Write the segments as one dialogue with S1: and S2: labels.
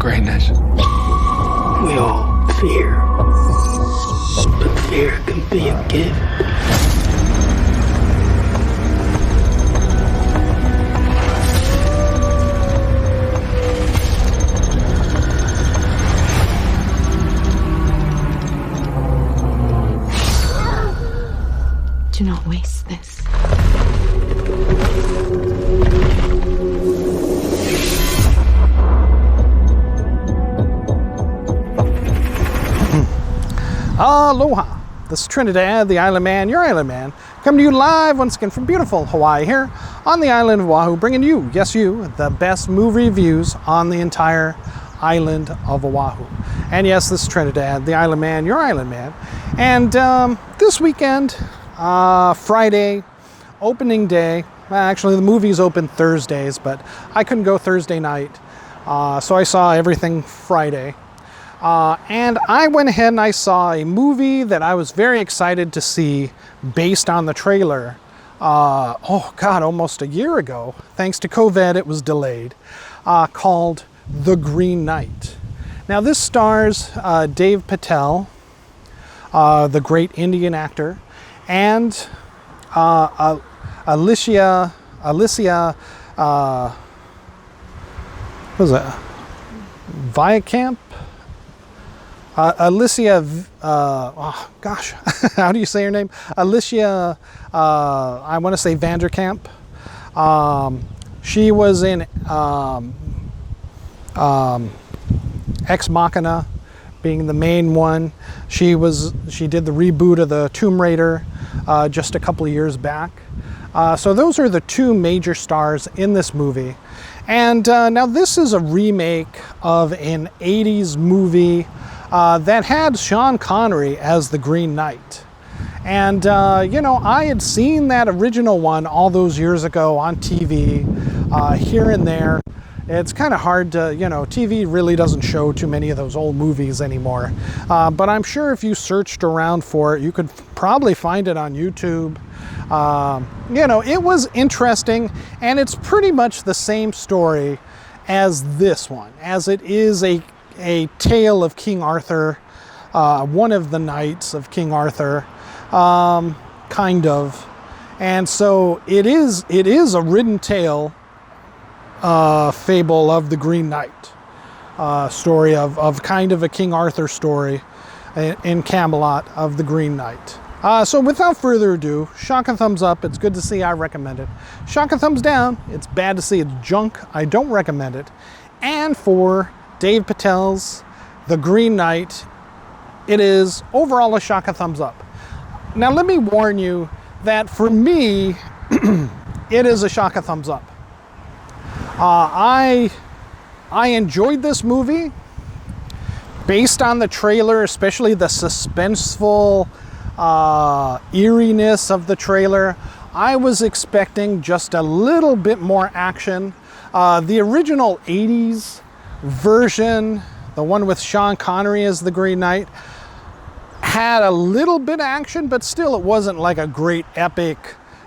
S1: greatness.
S2: We all fear, but fear can be a gift.
S3: Do not waste this.
S4: Aloha! This is Trinidad the Island Man, your Island Man, coming to you live once again from beautiful Hawaii here on the island of Oahu, bringing you, yes you, the best movie reviews on the entire island of Oahu. And yes, this is Trinidad the Island Man, your Island Man. And this weekend, Friday, opening day, actually the movie's open Thursdays, but I couldn't go Thursday night, so I saw everything Friday. And I went ahead and I saw a movie that I was very excited to see based on the trailer. Almost a year ago. Thanks to COVID, it was delayed. Called The Green Knight. Now this stars Dave Patel, the great Indian actor, and Alicia, what was that? Vikampf? Alicia, how do you say her name? Alicia, I want to say Vanderkamp. She was in Ex Machina, being the main one. She did the reboot of the Tomb Raider just a couple of years back. So those are the two major stars in this movie. And now this is a remake of an 80s movie that had Sean Connery as the Green Knight. And, I had seen that original one all those years ago on TV, here and there. It's kind of hard to, TV really doesn't show too many of those old movies anymore. But I'm sure if you searched around for it, you could probably find it on YouTube. It was interesting, and it's pretty much the same story as this one, as it is a tale of King Arthur, one of the knights of King Arthur, kind of. And so it is a written tale, fable of the Green Knight, story of kind of a King Arthur story in Camelot of the Green Knight. So without further ado, shock and thumbs up. It's good to see. I recommend it. Shock and thumbs down. It's bad to see. It's junk. I don't recommend it. And for Dave Patel's The Green Knight, it is overall a shock and thumbs up. Now let me warn you that for me, it is a shock and thumbs up. I enjoyed this movie based on the trailer, especially the suspenseful eeriness of the trailer. I was expecting just a little bit more action. The original 80s version, the one with Sean Connery as the Green Knight, had a little bit of action, but still it wasn't like a great epic,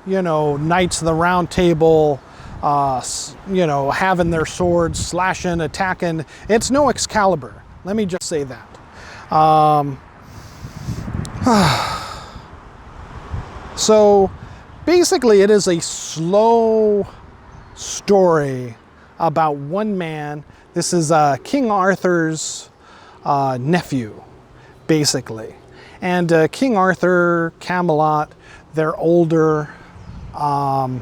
S4: Knights of the Round Table, having their swords, slashing, attacking. It's no Excalibur. Let me just say that. So basically it is a slow story about one man. This is King Arthur's nephew, basically. And King Arthur, Camelot, they're older. The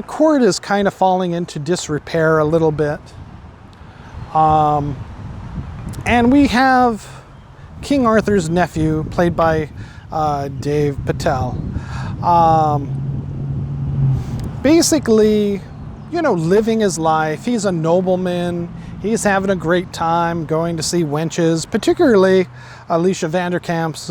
S4: court is kind of falling into disrepair a little bit. And we have King Arthur's nephew, played by Dave Patel. Basically, living his life. He's a nobleman. He's having a great time going to see wenches, particularly Alicia Vanderkamp's,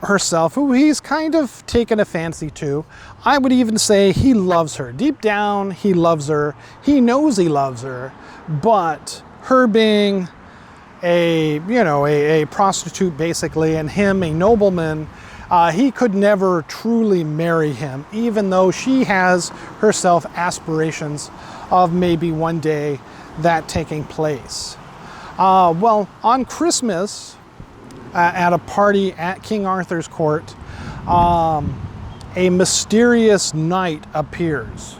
S4: herself, who he's kind of taken a fancy to. I would even say he loves her. Deep down, he loves her. He knows he loves her, but her being a prostitute, basically, and him, a nobleman, he could never truly marry him, even though she has herself aspirations of maybe one day that taking place. Well, on Christmas, at a party at King Arthur's court, a mysterious knight appears.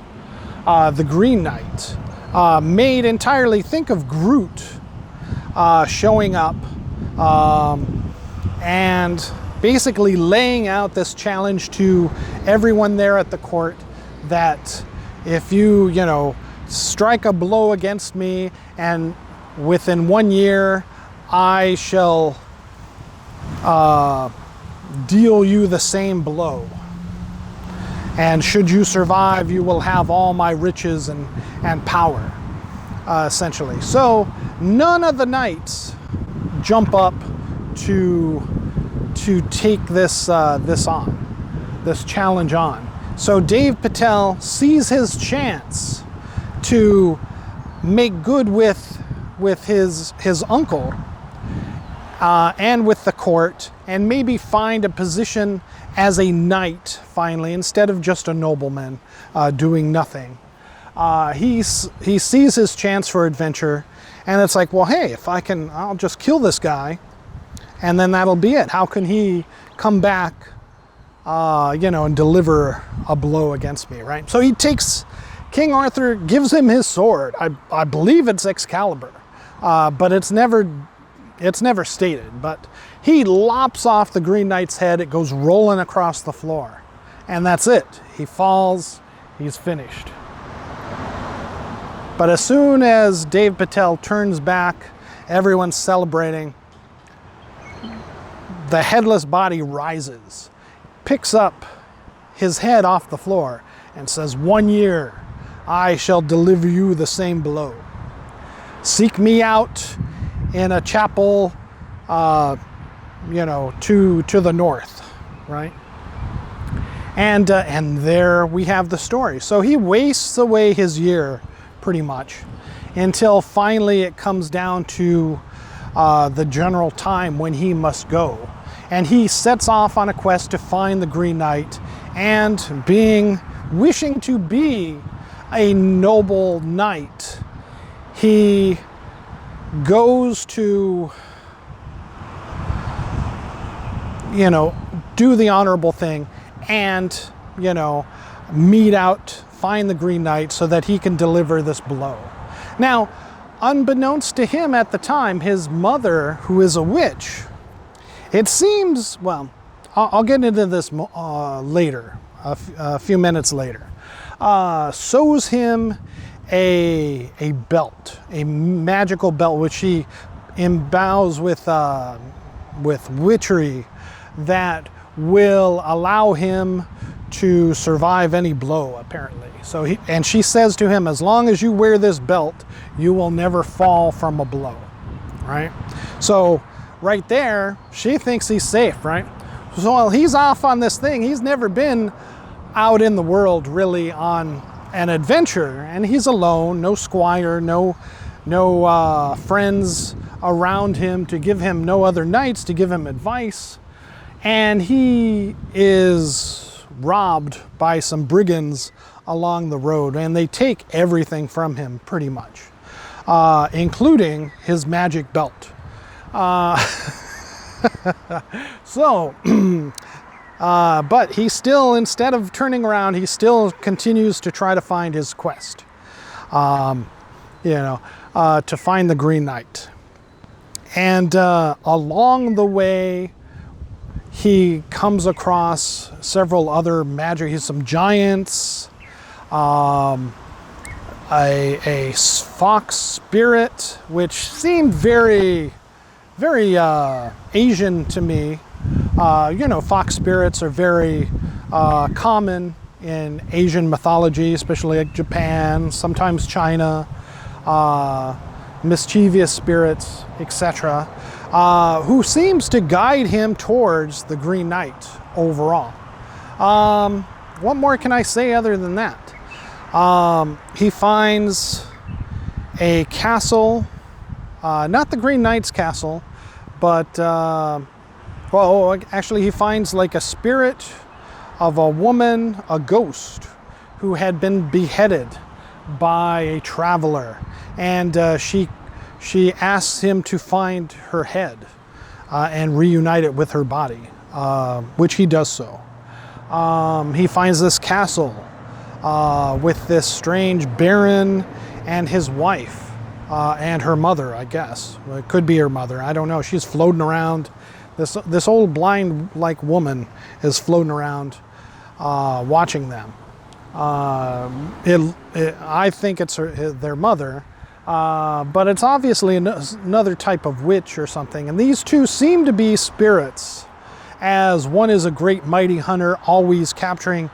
S4: The Green Knight, made entirely, think of Groot showing up and basically laying out this challenge to everyone there at the court that if you, strike a blow against me and within 1 year I shall deal you the same blow. And should you survive, you will have all my riches and power, essentially. So none of the knights jump up to take this challenge on. So Dave Patel sees his chance to make good with his uncle and with the court, and maybe find a position as a knight finally, instead of just a nobleman doing nothing. He sees his chance for adventure, and it's like, well, hey, if I'll just kill this guy, and then that'll be it. How can he come back, and deliver a blow against me, right? So King Arthur gives him his sword. I believe it's Excalibur, but it's never stated. But he lops off the Green Knight's head. It goes rolling across the floor, and that's it. He falls. He's finished. But as soon as Dave Patel turns back, everyone's celebrating. The headless body rises, picks up his head off the floor, and says, 1 year, I shall deliver you the same blow. Seek me out in a chapel, to the north, right? And there we have the story. So he wastes away his year, pretty much, until finally it comes down to the general time when he must go. And he sets off on a quest to find the Green Knight, and wishing to be a noble knight, he goes to, do the honorable thing and, find the Green Knight so that he can deliver this blow. Now, unbeknownst to him at the time, his mother, who is a witch, it seems, well, I'll get into this later, a few minutes later, sews him a belt, a magical belt, which she imbues with witchery that will allow him to survive any blow, apparently. So she says to him, as long as you wear this belt, you will never fall from a blow, right? So right there, she thinks he's safe, right? So while he's off on this thing, he's never been out in the world really on an adventure, and he's alone, no squire, no friends around him to give him, no other knights to give him advice, and he is robbed by some brigands along the road, and they take everything from him pretty much, including his magic belt. But he still, instead of turning around, he still continues to try to find his quest, to find the Green Knight. And along the way, he comes across several other some giants, a fox spirit, which seemed very, very Asian to me. Fox spirits are very common in Asian mythology, especially like Japan, sometimes China, mischievous spirits, etc., who seems to guide him towards the Green Knight overall. What more can I say other than that? He finds a castle, not the Green Knight's castle, but Well, actually, he finds like a spirit of a woman, a ghost, who had been beheaded by a traveler, and she asks him to find her head and reunite it with her body, which he does so. He finds this castle with this strange baron and his wife and her mother, I guess. Well, it could be her mother. I don't know. She's floating around. This old blind-like woman is floating around, watching them. I think it's their mother, but it's obviously another type of witch or something. And these two seem to be spirits, as one is a great mighty hunter, always capturing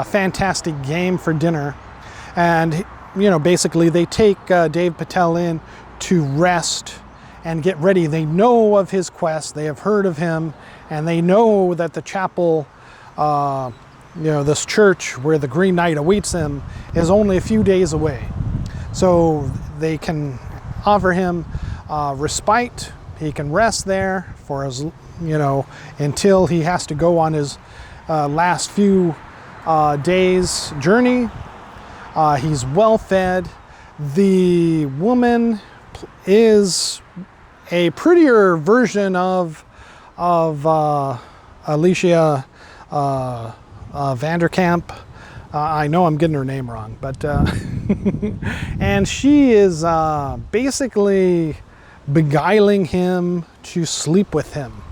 S4: fantastic game for dinner. And, basically they take Dave Patel in to rest and get ready. They know of his quest, they have heard of him, and they know that the chapel, this church where the Green Knight awaits him, is only a few days away. So they can offer him respite. He can rest there for until he has to go on his last few days journey. He's well fed. The woman is a prettier version of Alicia Vanderkamp. I know I'm getting her name wrong, but and she is basically beguiling him to sleep with him,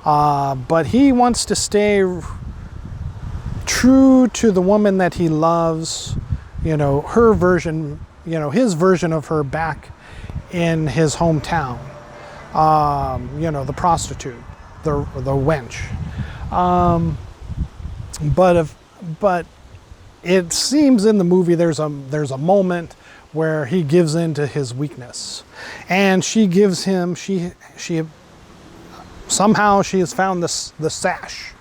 S4: but he wants to stay true to the woman that he loves. Her version, his version of her back in his hometown. The prostitute, the wench. But it seems in the movie there's a moment where he gives in to his weakness, and she gives him she somehow she has found the sash,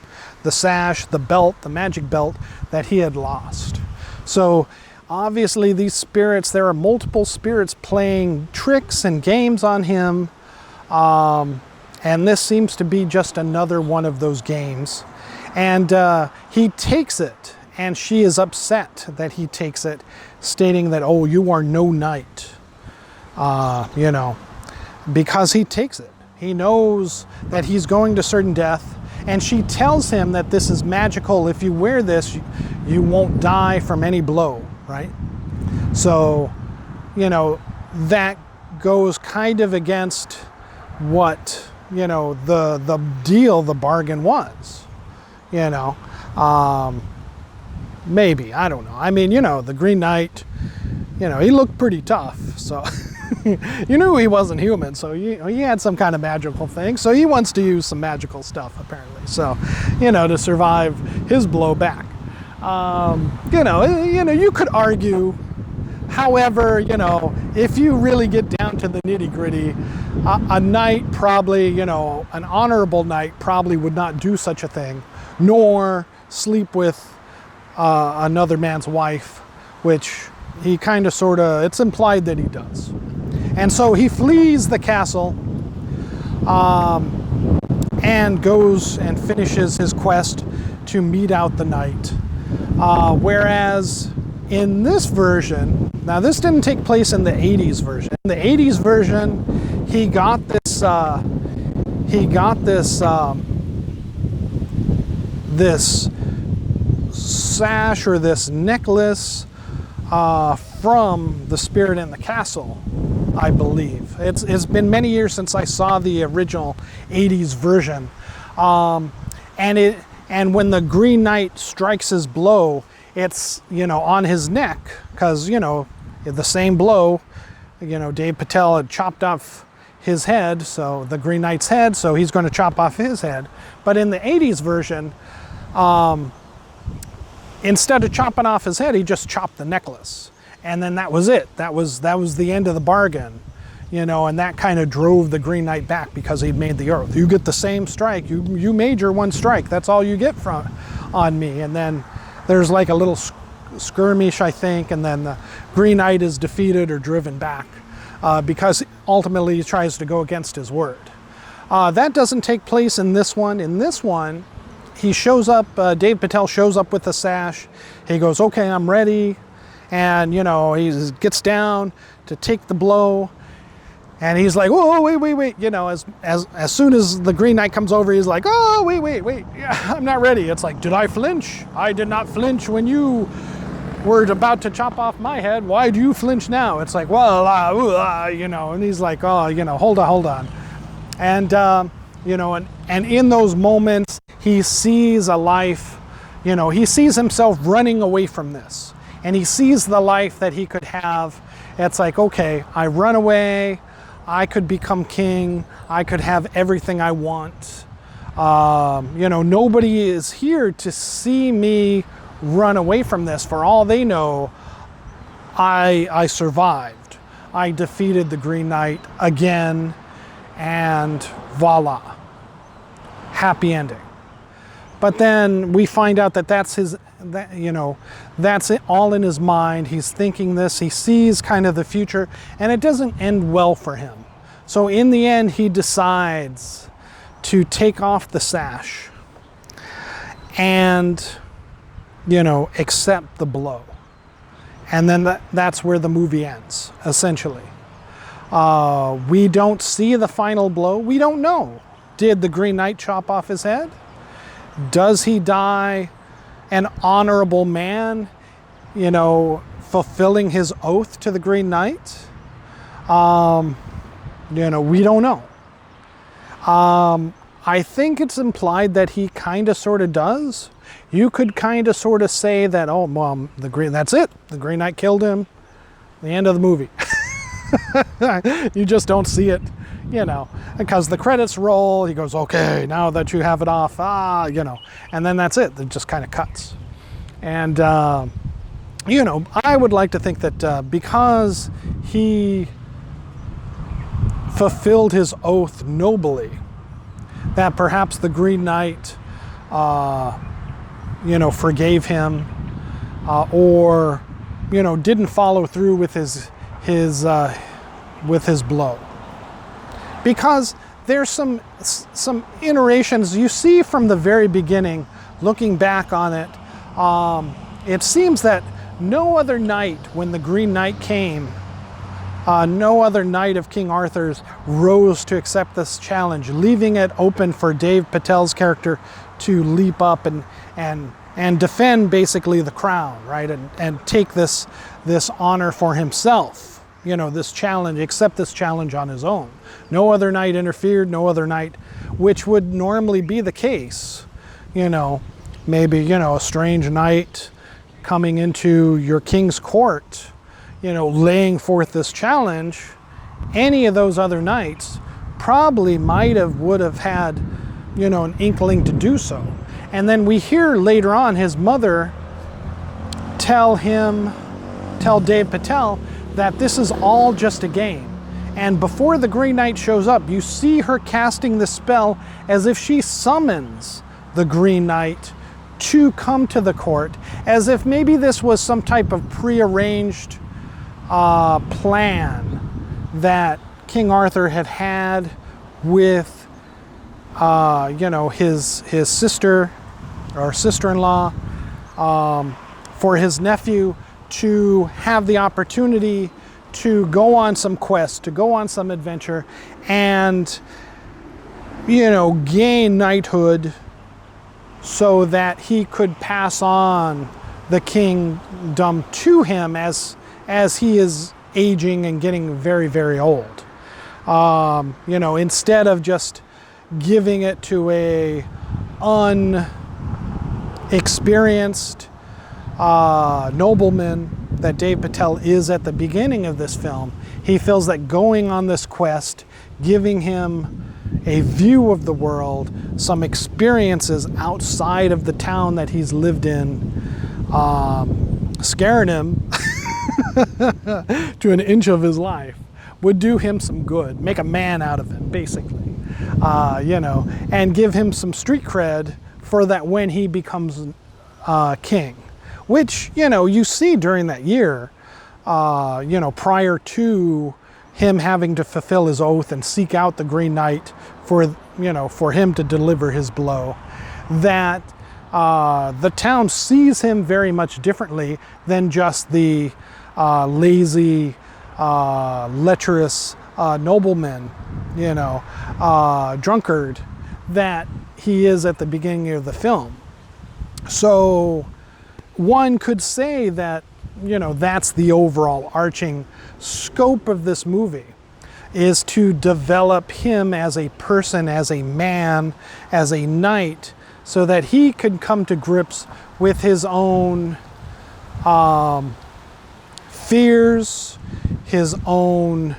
S4: the belt, the magic belt that he had lost. So obviously these spirits, there are multiple spirits playing tricks and games on him, and this seems to be just another one of those games. And he takes it, and she is upset that he takes it, stating that, oh, you are no knight, because he takes it. He knows that he's going to certain death, and she tells him that this is magical. If you wear this, you won't die from any blow, right? So, that goes kind of against what, the deal, the bargain was. Maybe, I don't know. I mean, the Green Knight, he looked pretty tough, so you knew he wasn't human, so he had some kind of magical thing, so he wants to use some magical stuff, apparently, so, to survive his blowback. You could argue, however, if you really get down to the nitty-gritty, a knight probably, an honorable knight probably would not do such a thing, nor sleep with another man's wife, which he kind of it's implied that he does. And so he flees the castle and goes and finishes his quest to meet out the knight. Whereas in this version, now this didn't take place in the 80s version. In the 80s version, he got this sash or this necklace from the spirit in the castle, I believe. It's been many years since I saw the original 80s version. And when the Green Knight strikes his blow, it's, on his neck, because, the same blow, Dave Patel had chopped off his head, so the Green Knight's head, so he's going to chop off his head. But in the 80s version, instead of chopping off his head, he just chopped the necklace. And then that was it. That was the end of the bargain, and that kind of drove the Green Knight back, because he'd made the oath. You get the same strike. You made your one strike. That's all you get on me. And then there's like a little skirmish, I think, and then the Green Knight is defeated or driven back because ultimately he tries to go against his word. That doesn't take place in this one. In this one, he shows up, Dave Patel shows up with the sash. He goes, okay, I'm ready. And, you know, he gets down to take the blow. And he's like, oh, wait. You know, as soon as the Green Knight comes over, he's like, oh, wait. Yeah, I'm not ready. It's like, did I flinch? I did not flinch when you were about to chop off my head. Why do you flinch now? It's like, well, you know, and he's like, oh, you know, hold on. And, you know, and in those moments, he sees a life, you know, he sees himself running away from this. And he sees the life that he could have. It's like, okay, I run away. I could become king. I could have everything I want. You know, nobody is here to see me run away from this. For all they know, I survived. I defeated the Green Knight again, and voila, happy ending. But then we find out that that's that's it all in his mind. He's thinking this, he sees kind of the future, and it doesn't end well for him. So in the end, he decides to take off the sash and, you know, accept the blow. And then that's where the movie ends, essentially. We don't see the final blow. We don't know. Did the Green Knight chop off his head? Does he die an honorable man, you know, fulfilling his oath to the Green Knight? You know, we don't know. I think it's implied that he kind of sort of does. You could kind of sort of say that, oh, well, that's it. The Green Knight killed him. The end of the movie. You just don't see it, you know, because the credits roll. He goes, okay, now that you have it off, you know, and then that's it. It just kind of cuts. And, you know, I would like to think that because he fulfilled his oath nobly, that perhaps the Green Knight, you know, forgave him, or, you know, didn't follow through with his blow. Because there's some iterations you see from the very beginning, looking back on it, it seems that no other night when the Green Knight came, no other knight of King Arthur's rose to accept this challenge, leaving it open for Dave Patel's character to leap up and defend basically the crown, right? And take this honor for himself, you know, this challenge, accept this challenge on his own. No other knight interfered, no other knight, which would normally be the case, you know, maybe, you know, a strange knight coming into your king's court, you know, laying forth this challenge. Any of those other knights probably would have had, you know, an inkling to do so. And then we hear later on his mother tell Dave Patel that this is all just a game. And before the Green Knight shows up, you see her casting the spell as if she summons the Green Knight to come to the court, as if maybe this was some type of prearranged plan that King Arthur had with, you know, his sister or sister-in-law, for his nephew to have the opportunity to go on some quest, to go on some adventure, and, you know, gain knighthood so that he could pass on the kingdom to him as he is aging and getting very, very old. You know, instead of just giving it to a unexperienced nobleman that Dave Patel is at the beginning of this film, he feels that going on this quest, giving him a view of the world, some experiences outside of the town that he's lived in, scaring him to an inch of his life, would do him some good, make a man out of him, basically, you know, and give him some street cred for that when he becomes king. Which, you know, you see during that year, you know, prior to him having to fulfill his oath and seek out the Green Knight for, for him to deliver his blow, that the town sees him very much differently than just the lazy, lecherous nobleman, drunkard that he is at the beginning of the film. So one could say that, that's the overall arching scope of this movie, is to develop him as a person, as a man, as a knight, so that he could come to grips with his own fears, his own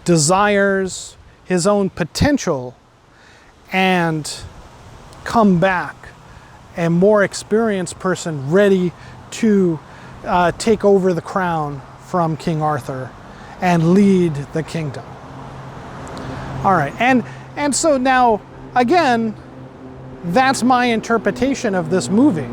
S4: desires, his own potential, and come back a more experienced person ready to take over the crown from King Arthur and lead the kingdom. All right, and so now, again, that's my interpretation of this movie.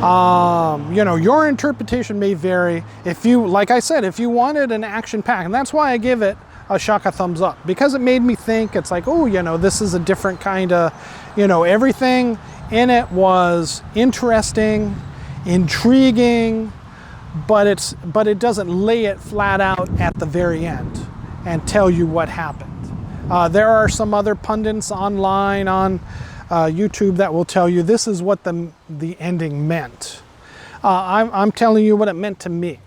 S4: Your interpretation may vary. If you, like I said, if you wanted an action pack, and that's why I give it a shaka thumbs up, because it made me think. It's like, oh, this is a different kind of, everything in it was interesting, intriguing, but it doesn't lay it flat out at the very end and tell you what happened. There are some other pundits online on YouTube that will tell you this is what the ending meant. I'm telling you what it meant to me,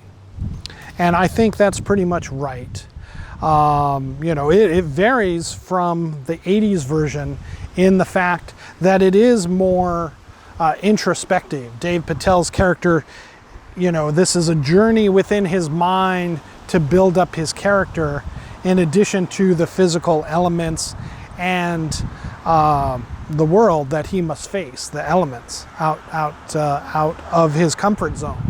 S4: and I think that's pretty much right. It varies from the 80s version in the fact that it is more introspective. Dave Patel's character, this is a journey within his mind to build up his character, in addition to the physical elements and the world that he must face, the elements out of his comfort zone.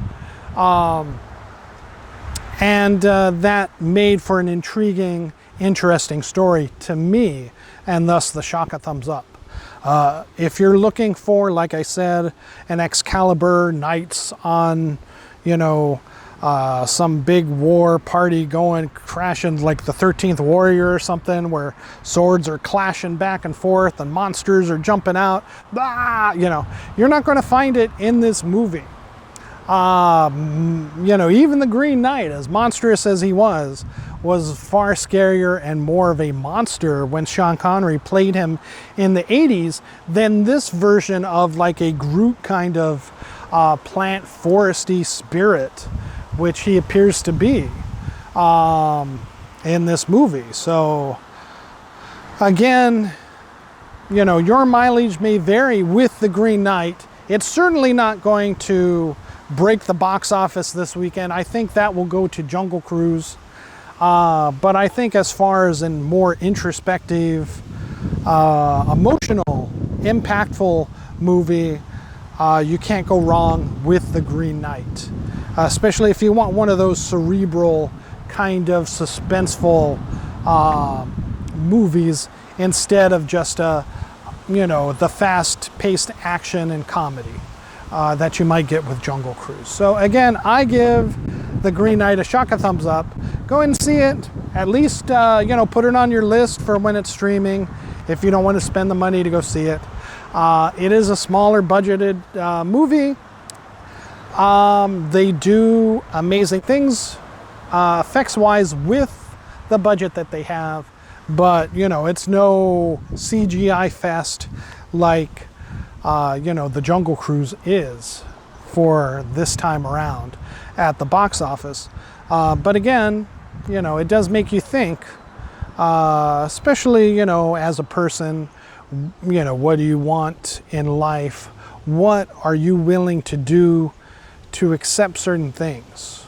S4: And that made for an intriguing, interesting story to me, and thus the shaka thumbs up. If you're looking for, like I said, an Excalibur Knights on, some big war party going, crashing like the 13th Warrior or something, where swords are clashing back and forth and monsters are jumping out, you're not going to find it in this movie. Even the Green Knight, as monstrous as he was far scarier and more of a monster when Sean Connery played him in the 80s than this version of like a Groot kind of plant foresty spirit, which he appears to be in this movie. So again, your mileage may vary with the Green Knight. It's certainly not going to break the box office this weekend. I think that will go to Jungle Cruise. But I think as far as a more introspective, emotional, impactful movie, you can't go wrong with The Green Knight. Especially if you want one of those cerebral, kind of suspenseful movies instead of just the fast-paced action and comedy that you might get with Jungle Cruise. So again, I give The Green Knight a shaka thumbs up. Go and see it. At least, put it on your list for when it's streaming if you don't want to spend the money to go see it. It is a smaller budgeted movie. They do amazing things effects-wise with the budget that they have, but it's no CGI fest like the Jungle Cruise is for this time around at the box office. But again, it does make you think, especially, as a person, what do you want in life? What are you willing to do to accept certain things?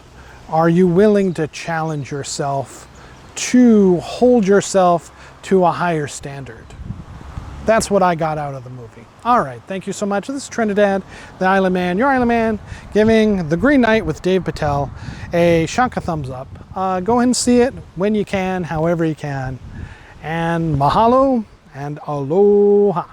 S4: Are you willing to challenge yourself, to hold yourself to a higher standard? That's what I got out of the movie. All right, thank you so much. This is Trinidad the Island Man, your Island Man, giving The Green Knight with Dave Patel a shaka thumbs up. Go ahead and see it when you can, however you can. And mahalo and aloha.